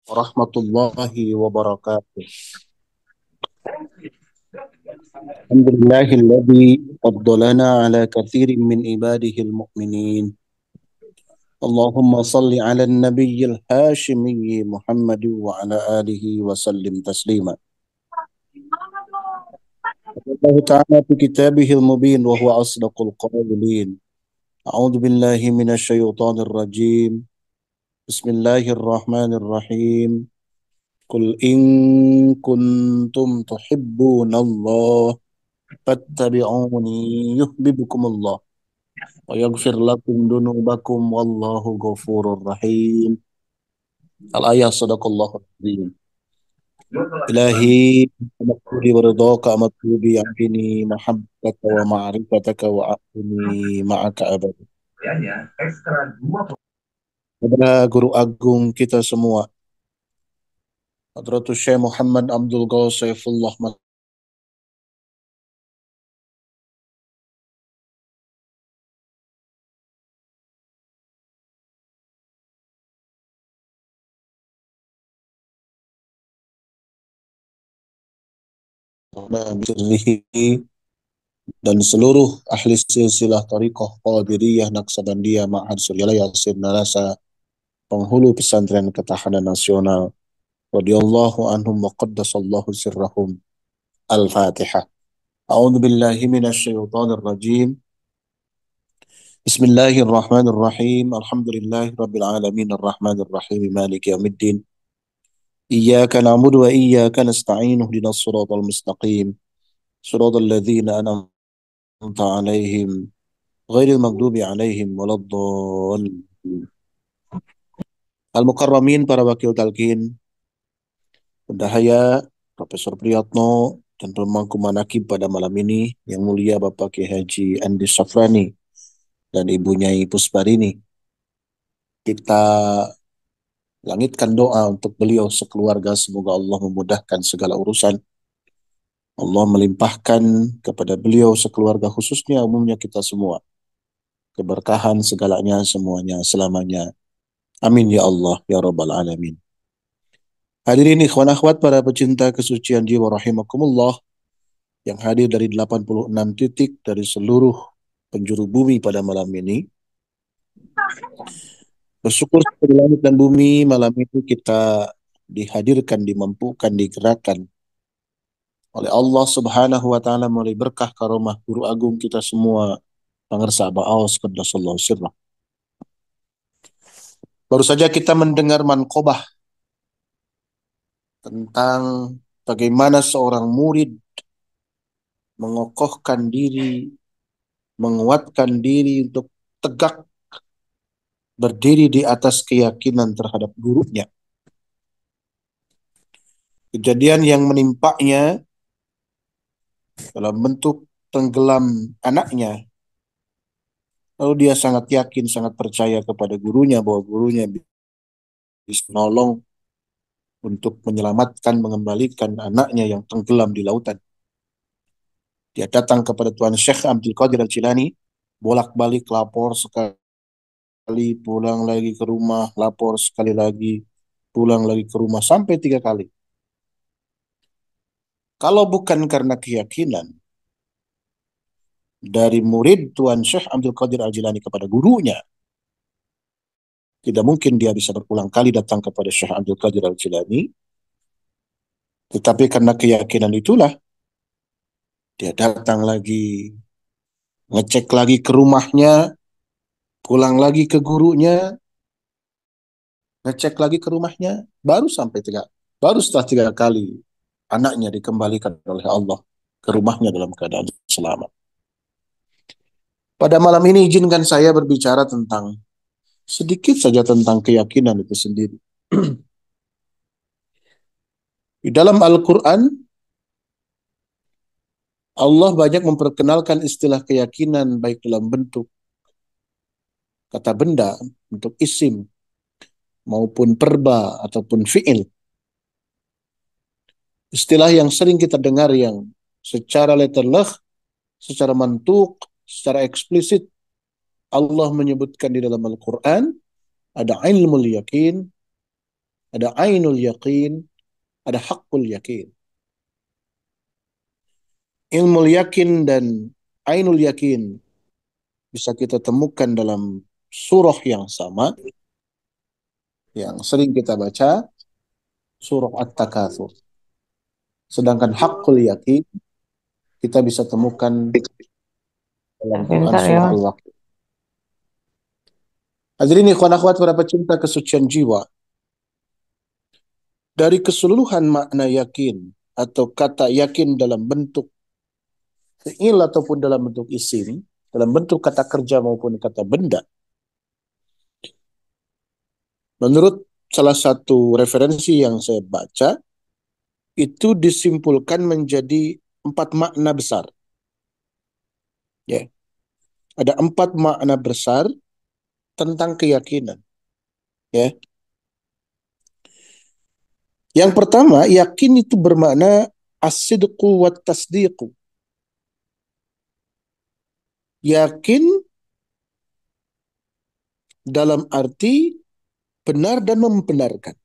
Warahmatullahi wabarakatuh. Alhamdulillahilladzi faddalana ala katsirin min ibadihil mu'minin. Allahumma salli ala nabiyyil hashimiyyi Muhammad wa ala alihi wa sallim taslima. Allah Ta'ala fi kitabihil mubin wa huwa asdaqul qailin. A'udzu billahi minasy syaithanir rajim. Bismillahirrahmanirrahim. Qul in kuntum tuhibbunallah fattabi'uni yuhibbukumullah wa yaghfir lakum dunubakum wallahu ghafurur rahim. Al-ayah sadaqallahu azim. Ilahi amatuli wa ridhaka amatuli ya'tini mahabbataka wa ma'rifataka wa a'tini ma'aka abad. Kepada guru agung kita semua, Hadratus Syekh Muhammad Abdul Ghaus Saifullah Maulana dan seluruh ahli silsilah tariqah Qadiriyah Naqsabandiyah Ma'had Suryalaya Yasin Nalasa penghulu pesantren ketahanan nasional radhiyallahu anhum wa qaddasallahu sirrahum. Al-Fatihah. A'udzu billahi minasy syaithanir rajim. Bismillahirrahmanirrahim. Alhamdulillahi rabbil alamin arrahmanir rahim maliki yaumiddin. Iyyaka na'budu wa iyyaka nasta'in ihdinas siratal mustaqim. Siratal ladzina an'amta 'alaihim ghairil maghdubi 'alaihim waladdallin. Al-Mukarramin, para wakil talqin, Bendahaya Profesor Priyatno dan pemangku manakib pada malam ini yang mulia Bapak Kiai Haji Andi Safrani dan Ibu Nyai Pusparini. Kita langitkan doa untuk beliau sekeluarga, semoga Allah memudahkan segala urusan. Allah melimpahkan kepada beliau sekeluarga, khususnya umumnya kita semua, keberkahan segalanya, semuanya, selamanya. Amin ya Allah ya Rabbal Alamin. Hadirin ikhwan akhwat para pecinta kesucian jiwa rahimakumullah yang hadir dari 86 titik dari seluruh penjuru bumi pada malam ini. Bersyukur di langit dan bumi malam ini kita dihadirkan, dimampukan, digerakkan oleh Allah Subhanahu wa taala melalui berkah karomah guru agung kita semua, Pangersa Ba'aus Qaddasallahu sirrah. Baru saja kita mendengar manqobah tentang bagaimana seorang murid mengokohkan diri, menguatkan diri untuk tegak berdiri di atas keyakinan terhadap gurunya. Kejadian yang menimpanya dalam bentuk tenggelam anaknya, lalu dia sangat yakin, sangat percaya kepada gurunya bahwa gurunya bisa menolong untuk menyelamatkan, mengembalikan anaknya yang tenggelam di lautan. Dia datang kepada Tuan Syekh Abdul Qadir Al-Jilani, bolak-balik lapor sekali, pulang lagi ke rumah, lapor sekali lagi, pulang lagi ke rumah, sampai 3 kali. Kalau bukan karena keyakinan dari murid Tuan Syekh Abdul Qadir Al-Jilani kepada gurunya, tidak mungkin dia bisa berulang kali datang kepada Syekh Abdul Qadir Al-Jilani. Tetapi karena keyakinan itulah dia datang lagi, ngecek lagi ke rumahnya, pulang lagi ke gurunya, ngecek lagi ke rumahnya, baru setelah 3 kali anaknya dikembalikan oleh Allah ke rumahnya dalam keadaan selamat. Pada malam ini izinkan saya berbicara tentang sedikit saja tentang keyakinan itu sendiri. Di dalam Al-Quran, Allah banyak memperkenalkan istilah keyakinan baik dalam bentuk kata benda, bentuk isim, maupun perba ataupun fi'il. Istilah yang sering kita dengar yang secara letterleh, secara mantuk, secara eksplisit Allah menyebutkan di dalam Al-Quran, ada ilmul yakin, Ada ainul yakin, ada hakul yakin. Ilmu yakin dan ainul yakin bisa kita temukan dalam surah yang sama, yang sering kita baca, surah At-Takatsur. Sedangkan hakul yakin kita bisa temukan dalam Quran Pintar ya surah Mas. Al-Waqiah. Hadirin ikhwan akhwat para pecinta kesucian jiwa, dari keseluruhan makna yakin atau kata yakin dalam bentuk fi'il ataupun dalam bentuk isim, dalam bentuk kata kerja maupun kata benda, menurut salah satu referensi yang saya baca, itu disimpulkan menjadi 4 makna besar. Ya, ada 4 makna besar tentang keyakinan. Ya, yang pertama, yakin itu bermakna as-sidqu wat tasdiqu. Yakin dalam arti benar dan membenarkan.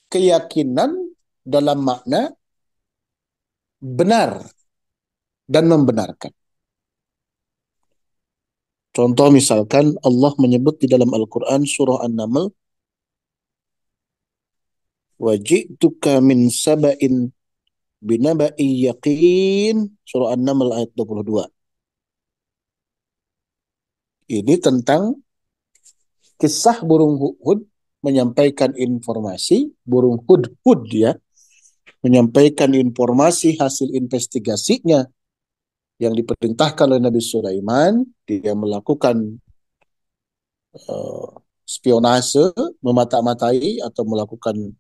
Keyakinan dalam makna benar dan membenarkan. Contoh misalkan Allah menyebut di dalam Al-Quran surah An-Naml, "Waji'tuka min saba'in binaba'i yaqin", surah An-Naml ayat 22. Ini tentang kisah burung hud menyampaikan informasi, burung hud-hud ya, menyampaikan informasi hasil investigasinya yang diperintahkan oleh Nabi Sulaiman. Dia melakukan uh, spionase, memata-matai atau melakukan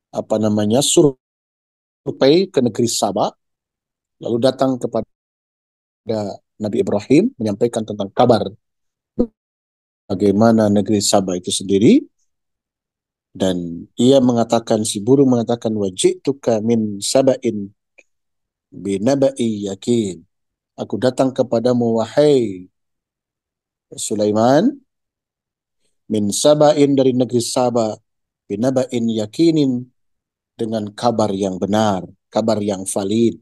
apa namanya survei ke negeri Sabah, lalu datang kepada Nabi Ibrahim menyampaikan tentang kabar bagaimana negeri Sabah itu sendiri, dan ia mengatakan, si burung mengatakan, "Waji'tuka min saba'in binaba'i yakin", aku datang kepadamu wahai Sulaiman, min saba'in dari negeri Sabah, binaba'in yakinin dengan kabar yang benar, kabar yang valid,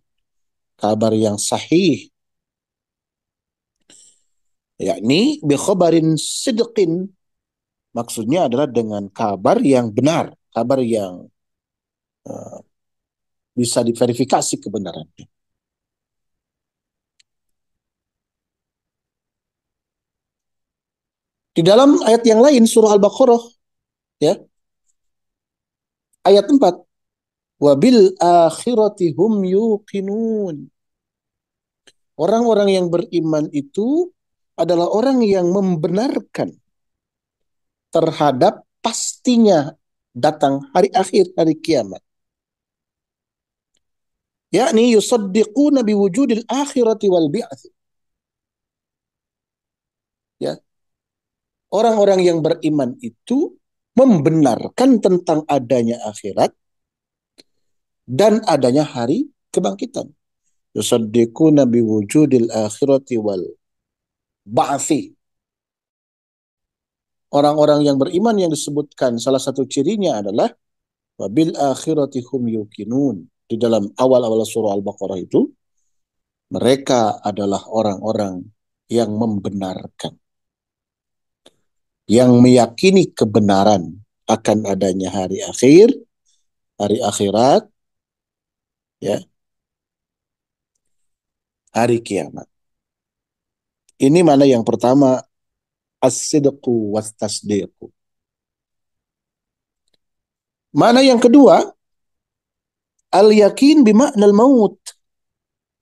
kabar yang sahih, yakni bi khabarin sidqin, maksudnya adalah dengan kabar yang benar, kabar yang uh, bisa diverifikasi kebenarannya. Di dalam ayat yang lain surah Al-Baqarah ya, ayat 4, wabil akhirati hum yuqinun. Orang-orang yang beriman itu adalah orang yang membenarkan terhadap pastinya datang hari akhir, hari kiamat. Yakni yusaddiquna biwujudil akhirati wal bi'ats. Ya, orang-orang yang beriman itu membenarkan tentang adanya akhirat dan adanya hari kebangkitan. Yusaddiquna biwujudil akhirati wal ba'thi. Orang-orang yang beriman yang disebutkan salah satu cirinya adalah wabil akhirati hum yuqinun. Di dalam awal-awal surah Al-Baqarah itu, mereka adalah orang-orang yang membenarkan, yang meyakini kebenaran akan adanya hari akhir, hari akhirat, ya, hari kiamat. Ini mana yang pertama, as-sidqu was tasdiqu. Mana yang kedua, al-yakin bimakna al-maut.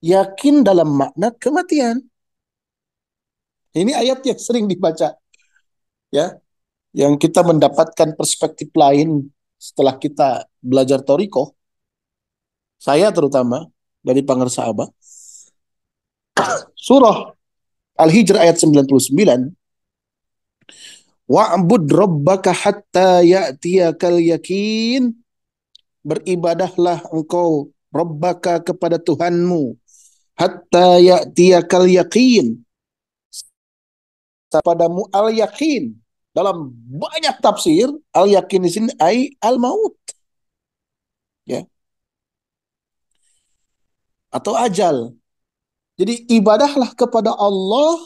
Yakin dalam makna kematian. Ini ayat yang sering dibaca, ya, yang kita mendapatkan perspektif lain setelah kita belajar Toriko. Saya terutama dari pengersa Abah. Surah Al-Hijr ayat 99, wa'bud rabbaka hatta ya'tiyakal yakin. Beribadahlah engkau rabbaka kepada Tuhanmu hatta ya'tiyakal yakin, padamu al-yakin. Dalam banyak tafsir, al-yakin di sini ai al-maut, ya, atau ajal. Jadi ibadahlah kepada Allah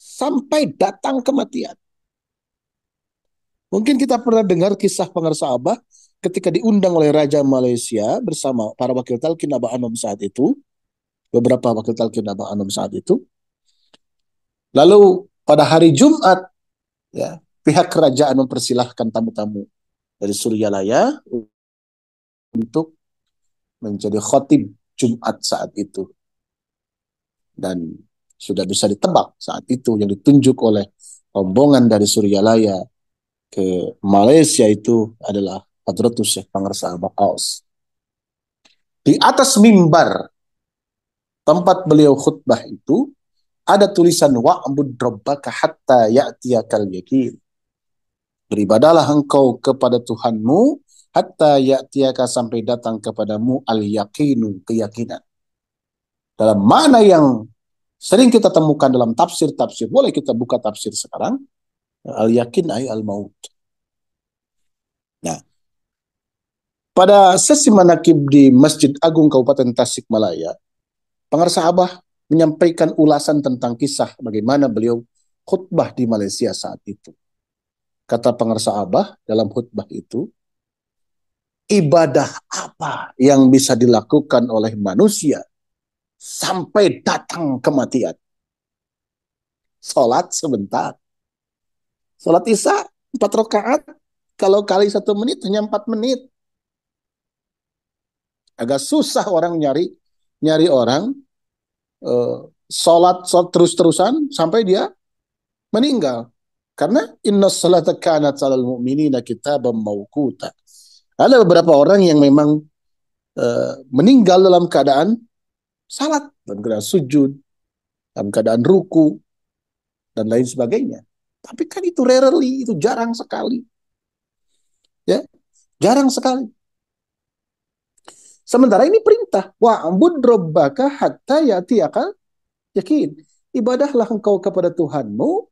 sampai datang kematian. Mungkin kita pernah dengar kisah pengarsa Abah ketika diundang oleh Raja Malaysia bersama para wakil talqin Abah Anom saat itu, beberapa wakil talqin Abah Anom saat itu. Lalu pada hari Jumat, ya, pihak kerajaan mempersilahkan tamu-tamu dari Suryalaya untuk menjadi khotib Jumat saat itu. Dan sudah bisa ditebak saat itu yang ditunjuk oleh rombongan dari Suryalaya ke Malaysia itu adalah Hadratus Syekh Pangarsa Abah Aus. Di atas mimbar tempat beliau khutbah itu ada tulisan wa'bud rabbaka hatta ya'tiyakal yakin. Beribadalah engkau kepada Tuhanmu hatta ya'tiyaka sampai datang kepadamu al-yaqinu, keyakinan. Dalam mana yang sering kita temukan dalam tafsir-tafsir, boleh kita buka tafsir sekarang, al-yakin ay al-maut. Nah, pada sesi manakib di Masjid Agung Kabupaten Tasikmalaya, Pengarsa Abah menyampaikan ulasan tentang kisah bagaimana beliau khutbah di Malaysia saat itu. Kata Pengarsa Abah dalam khutbah itu, ibadah apa yang bisa dilakukan oleh manusia sampai datang kematian? Salat sebentar. Salat Isya 4 rakaat, kalau kali 1 menit hanya 4 menit. Agak susah orang nyari orang salat terus-terusan sampai dia meninggal. Karena inna salata kanat 'alal mu'minina kitaban mauquta. Ada beberapa orang yang memang meninggal dalam keadaan salat, dalam keadaan sujud, dalam keadaan ruku, dan lain sebagainya. Tapi kan itu rarely, itu jarang sekali. Ya, jarang sekali. Sementara ini perintah, wa'bud rabbaka hatta ya'tiyakal yakin. Ibadahlah engkau kepada Tuhanmu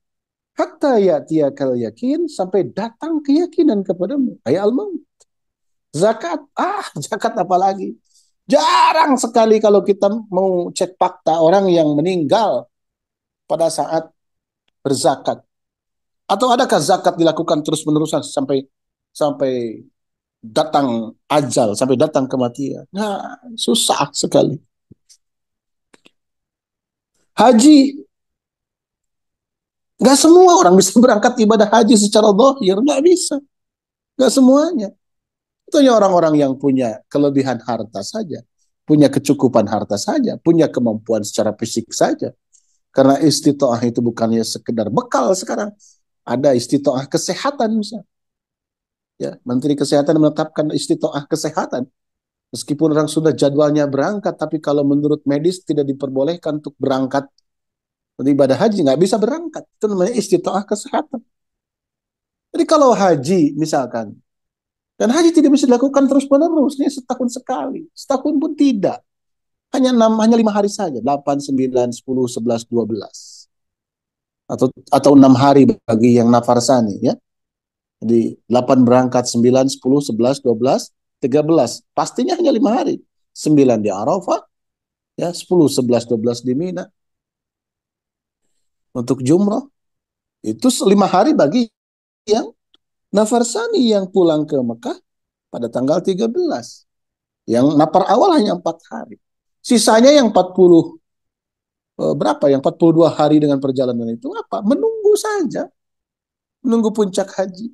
hatta ya'tiyakal yakin, sampai datang keyakinan kepadamu. Ayat al-maut. Zakat, zakat apa lagi? Jarang sekali kalau kita mau cek fakta orang yang meninggal pada saat berzakat. Atau adakah zakat dilakukan terus-menerus sampai datang ajal, sampai datang kematian? Nah, susah sekali. Haji, nggak semua orang bisa berangkat ibadah haji secara zahir, nggak bisa. Nggak semuanya. Itu hanya orang-orang yang punya kelebihan harta saja, punya kecukupan harta saja, punya kemampuan secara fisik saja. Karena istitoah itu bukannya sekedar bekal sekarang. Ada istitoah kesehatan misalnya. Ya, Menteri Kesehatan menetapkan istitoah kesehatan. Meskipun orang sudah jadwalnya berangkat, tapi kalau menurut medis tidak diperbolehkan untuk berangkat ibadah haji, nggak bisa berangkat. Itu namanya istitoah kesehatan. Jadi kalau haji misalkan, dan haji tidak bisa dilakukan terus-menerus, ini setahun sekali. Setahun pun tidak. Hanya 5 hari saja, 8, 9, 10, 11, 12. Atau 6 hari bagi yang nafarsani, ya. Jadi 8 berangkat, 9, 10, 11, 12, 13. Pastinya hanya 5 hari. 9 di Arafah, ya, 10, 11, 12 di Mina. Untuk jumrah, itu 5 hari bagi yang nafarsani yang pulang ke Mekah pada tanggal 13. Yang nafar awal hanya 4 hari. Sisanya yang 40, berapa? Yang 42 hari dengan perjalanan itu apa? Menunggu saja. Menunggu puncak haji.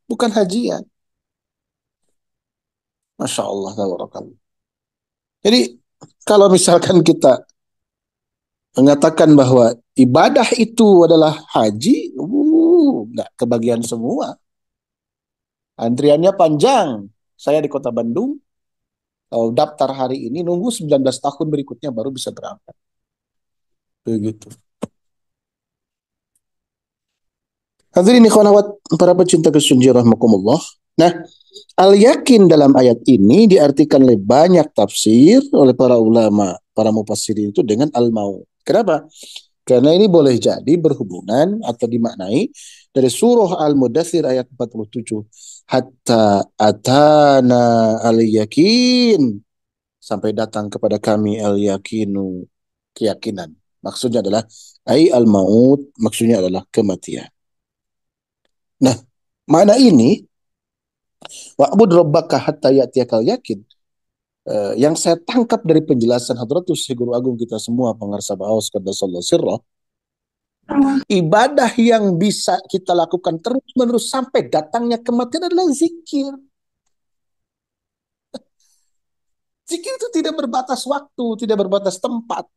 Bukan hajian. Masya Allah. Jadi kalau misalkan kita mengatakan bahwa ibadah itu adalah haji, nggak kebagian semua. Antriannya panjang. Saya di kota Bandung, kalau daftar hari ini nunggu 19 tahun berikutnya baru bisa berangkat. Begitu. Hadirin ikhwan akhwat para pecinta kesucian rahmakumullah. Nah, al-yakin dalam ayat ini diartikan oleh banyak tafsir oleh para ulama, para mufassirin itu dengan al-maut. Kenapa? Karena ini boleh jadi berhubungan atau dimaknai dari surah Al-Mudaththir ayat 47. Hatta atana al-yakin. Sampai datang kepada kami al-yakinu, keyakinan. Maksudnya adalah al-maut, maksudnya adalah kematian. Nah, makna ini wa'bud rabbaka hatta ya'tiyakal yakin. Yang saya tangkap dari penjelasan Hadratus Guru Agung kita semua Pangarsa Baos Qaddasallahu sirrah, ibadah yang bisa kita lakukan terus-menerus sampai datangnya kematian adalah zikir. Zikir itu tidak berbatas waktu, tidak berbatas tempat.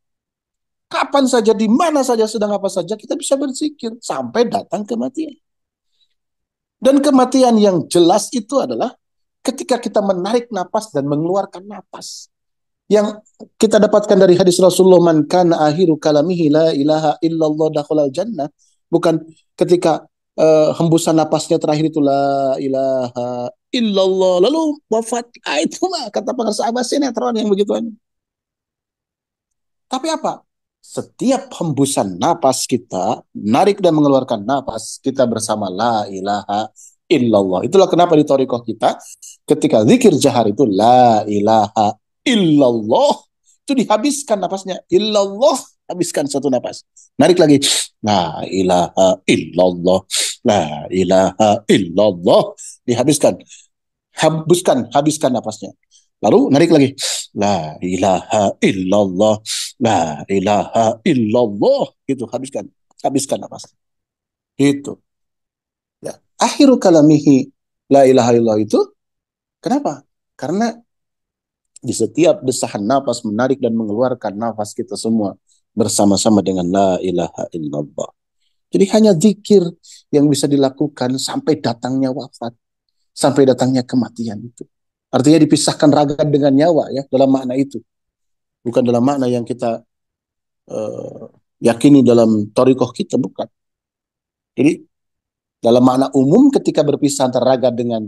Kapan saja, di mana saja, sedang apa saja, kita bisa berzikir sampai datang kematian. Dan kematian yang jelas itu adalah ketika kita menarik napas dan mengeluarkan napas. Yang kita dapatkan dari hadis Rasulullah, man kana akhiru kalamihi la ilaha illallah dakhalal jannah. Bukan ketika hembusan napasnya terakhir itu la ilaha illallah lalu wafat. Itu mah kata pengarsa Abbas sinetron yang begituan. Tapi apa? Setiap hembusan napas kita, narik dan mengeluarkan napas, kita bersama la ilaha illallah. Itulah kenapa di thariqah kita, ketika zikir jahar itu la ilaha illallah, itu dihabiskan napasnya. Illallah, habiskan satu napas. Narik lagi. La ilaha illallah. La ilaha illallah. Dihabiskan. Habiskan napasnya. Lalu narik lagi. La ilaha illallah. La ilaha illallah. Gitu, habiskan napas. Itu. Ya. Akhiru kalamihi la ilaha illallah itu kenapa? Karena di setiap desahan nafas, menarik dan mengeluarkan nafas kita semua bersama-sama dengan la ilaha illallah. Jadi hanya zikir yang bisa dilakukan sampai datangnya wafat, sampai datangnya kematian itu. Artinya dipisahkan raga dengan nyawa ya, dalam makna itu. Bukan dalam makna yang kita yakini dalam thariqah kita, bukan. Jadi dalam makna umum ketika berpisah antara raga dengan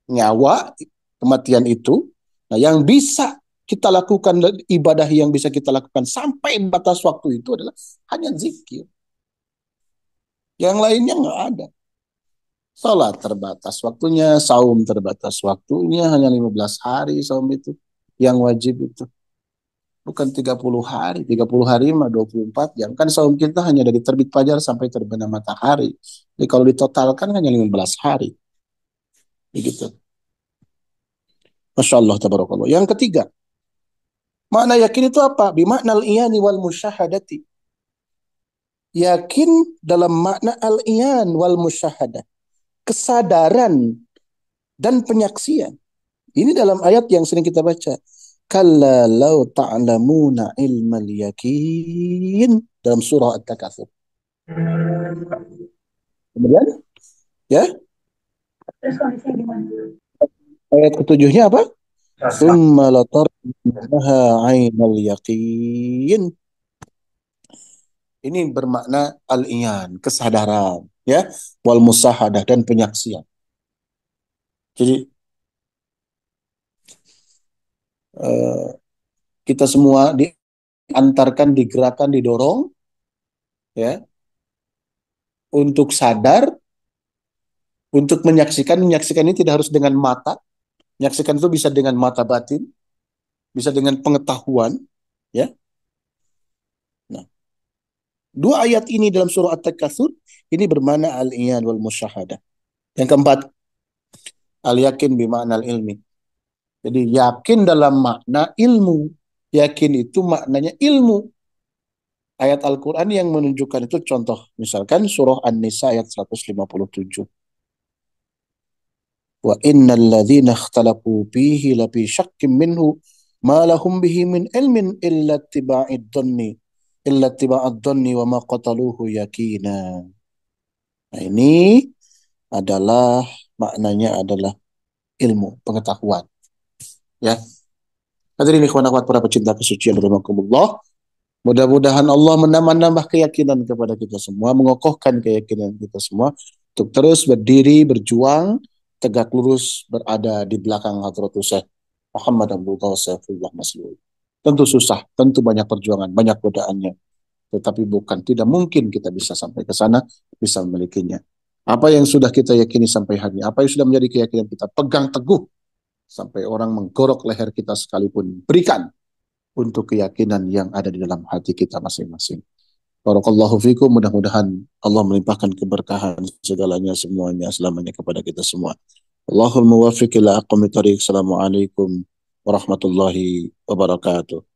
nyawa, kematian itu, nah yang bisa kita lakukan, ibadah yang bisa kita lakukan sampai batas waktu itu adalah hanya zikir. Yang lainnya nggak ada. Salat terbatas waktunya, saum terbatas waktunya, hanya 15 hari saum itu yang wajib itu. Bukan 30 hari, 30 hari mah 24 jam. Kan saum kita hanya dari terbit fajar sampai terbenam matahari. Jadi kalau ditotalkan hanya 15 hari. Begitu. Masya Allah, tabarakallah. Yang ketiga, makna yakin itu apa? Bimakna al-iyani wal musyahadati. Yakin dalam makna al-iyan wal musyahadah. Kesadaran dan penyaksian. Ini dalam ayat yang sering kita baca. Kalla law ta'lamuna ilmal yakin. Dalam surah At-Takatsur. Kemudian, ya. Ayat ketujuhnya apa? Tsumma latarnaha 'ainal yaqin. Ini bermakna al-iyan, kesadaran, ya, wal musahadah dan penyaksian. Jadi kita semua diantarkan, digerakkan, didorong, ya, untuk sadar, untuk menyaksikan. Menyaksikan ini tidak harus dengan mata. Menyaksikan itu bisa dengan mata batin, bisa dengan pengetahuan, ya. Nah, dua ayat ini dalam surah At-Takatsur ini bermakna al-iyan wal musyahadah. Yang keempat, al-yakin bimakna al-ilmi. Jadi yakin dalam makna ilmu. Yakin itu maknanya ilmu. Ayat Al-Quran yang menunjukkan itu contoh. Misalkan surah An-Nisa ayat 157. Wa innal ladzina ikhtalafu fihi lafi syakkim minhu ma lahum bihi min ilmin illa ittiba'id dhanni wa ma qataluhu yakina. Nah, ini adalah maknanya adalah ilmu, pengetahuan. Ya. Hadirin ikhwan akhwat para pecinta kesucian rahimakumullah. Mudah-mudahan Allah menambah keyakinan kepada kita semua, mengokohkan keyakinan kita semua untuk terus berdiri, berjuang, tegak lurus berada di belakang Hadratus Syekh Muhammad Abdul Saifullah Maslul. Tentu susah, tentu banyak perjuangan, banyak godaannya. tetapi bukan tidak mungkin kita bisa sampai ke sana, bisa memilikinya. Apa yang sudah kita yakini sampai hari ini, apa yang sudah menjadi keyakinan kita, pegang teguh sampai orang menggorok leher kita sekalipun. Berikan untuk keyakinan yang ada di dalam hati kita masing-masing. Barakallahu fikum, mudah-mudahan Allah melimpahkan keberkahan segalanya semuanya selamanya kepada kita semua. Allahul muwaffiq ila aqwamit thariq. Assalamualaikum warahmatullahi wabarakatuh.